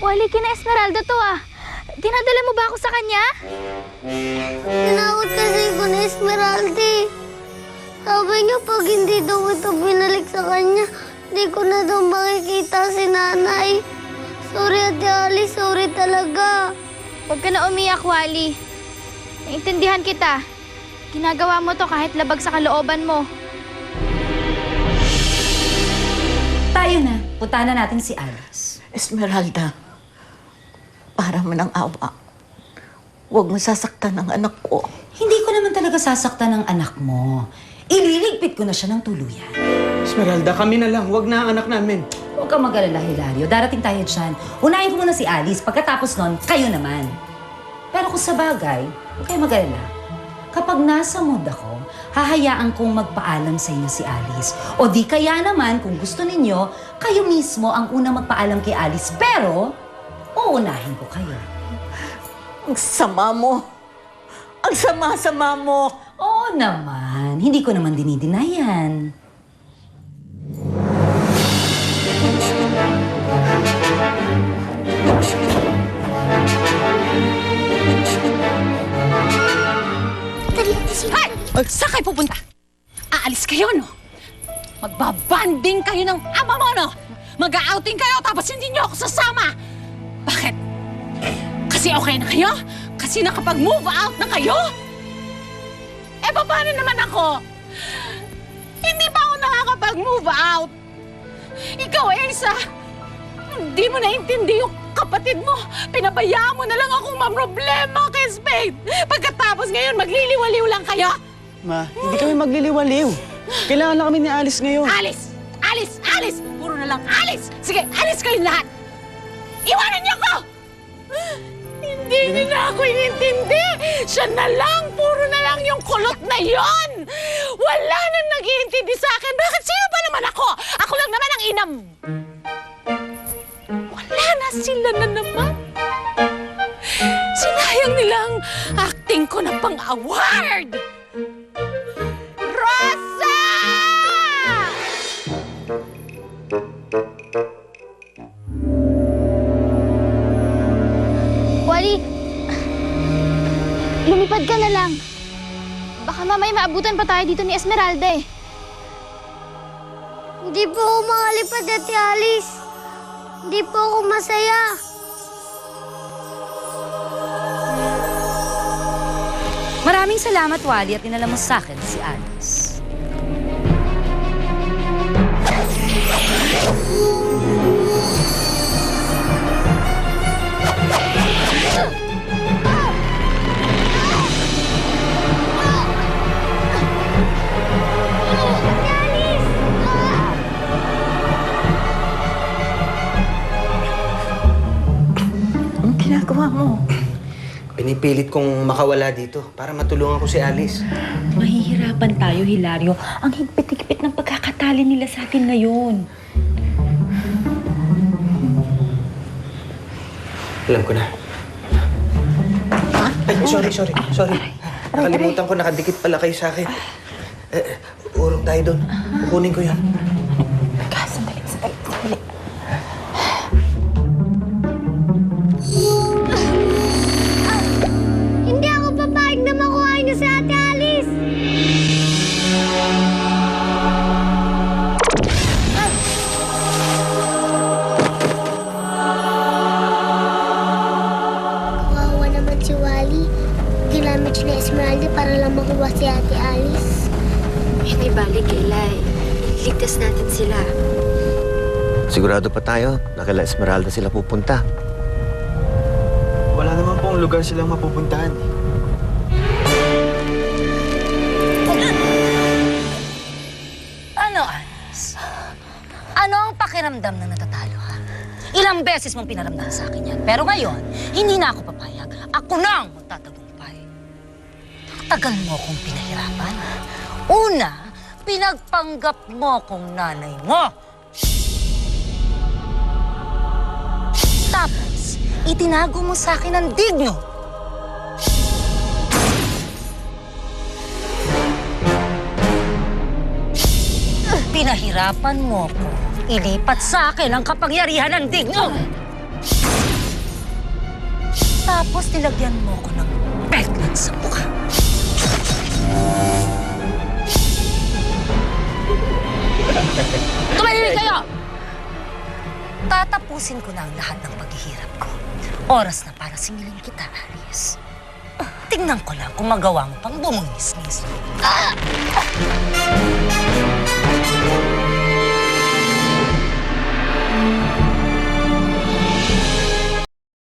Wally, kina Esmeralda to ah. Dinadala mo ba ako sa kanya? Tinakot kasi ko na Esmeralda eh. Sabi niya pag hindi daw ito binalik sa kanya, hindi ko na daw makikita si nanay. Sorry, Ate Alice. Sorry talaga. Huwag ka na umiyak, Wally. Naintindihan kita. Ginagawa mo to kahit labag sa kalooban mo. Tayo na. Puntahan na natin si Alice. Esmeralda, para mo ng awa. Huwag mo sasaktan ang anak ko. Hindi ko naman talaga sasaktan ng anak mo. Ililigpit ko na siya ng tuluyan. Esmeralda, kami na lang. Huwag na ang anak namin. Huwag kang mag-alala, Hilario. Darating tayo dyan. Unahin ko muna si Alice. Pagkatapos nun, kayo naman. Pero kung sa bagay, huwag kayo mag-alala. Kapag nasa mood ako, hahayaan kong magpaalam sa inyo si Alice. O di kaya naman, kung gusto ninyo, kayo mismo ang unang magpaalam kay Alice. Pero, uunahin ko kayo. Ang sama mo. Ang sama-sama mo. Oo naman. Hindi ko naman dinidinayan. Hay! Saan kayo pupunta? Aalis kayo, no? Magbabanding kayo ng ama mo, no? Mag-outing kayo tapos hindi niyo ako sasama. Bakit? Kasi okay na kayo? Kasi nakapag-move out na kayo? Eh, paano naman ako? Hindi ba ako nakakapag-move out? Ikaw, Elsa, hindi mo naintindi yung kapatid mo. Pinabayaan mo na lang akong mamroblema kay Spade. Pagkatapos ngayon, magliliwaliw lang kayo. Ma, hindi kami magliliwaliw. Kailangan lang kami ni Alice ngayon. Alice! Alice! Alice! Puro na lang Alice! Sige, alis kayong lahat! Iwanan niyo ako! Hindi niyo na ako inintindi! Siya na lang! Puro na lang yung kulot na yon! Wala nang nag-iintindi sa akin! Bakit sino ba naman ako? Ako lang naman ang inam! Wala na sila na naman! Sinayang nilang acting ko na pang-award! Rosa! Wally, lumipad ka na lang. Baka mamay maabutan pa tayo dito ni Esmeralda eh. Hindi po ako makalipad, Ate Alice. Hindi po ako masaya. Maraming salamat, Wally, at dinala mo sa akin si Alice. Anong ginagawa mo? Pinipilit kong makawala dito para matulungan ko si Alice. Mahihirapan tayo, Hilario. Ang higpit-higpit ng pagkakatali nila sa atin ngayon. Alam ko na. Ay, sorry. Nakalimutan ko, nakadikit pala kayo sa akin. Urong tayo doon. Kukunin ko yun. Sandali. Hindi ako papayag na makuha niyo si Ate Alice. Kawawa naman si Wally. Ginamit siya ni Esmeralda para lang makuha si Ate Alice. Hindi balik, Eli. Ligtas natin sila. Sigurado pa tayo na kila Esmeralda sila pupunta. Wala naman pong lugar silang mapupuntahan. Ano, Alice? Ano ang pakiramdam na natatalo, ha? Ilang beses mong pinaramdam sa akin yan. Pero ngayon, hindi na ako papayag. Ako na ang magtatagumpay. Tagal mo akong pinahirapan. Una, pinagpanggap mo kong nanay mo. Tapos, itinago mo sa akin ang digno. Pinahirapan mo ko. Ilipat sa akin ang kapangyarihan ng digno. Tapos nilagyan mo ko ng peklat sa mukha. Tumahimik kayo! Tatapusin ko na ang lahat ng paghihirap ko. Oras na para singilin kita, Alice. Tingnan ko lang kung magawa mo pang bumungis-ngis.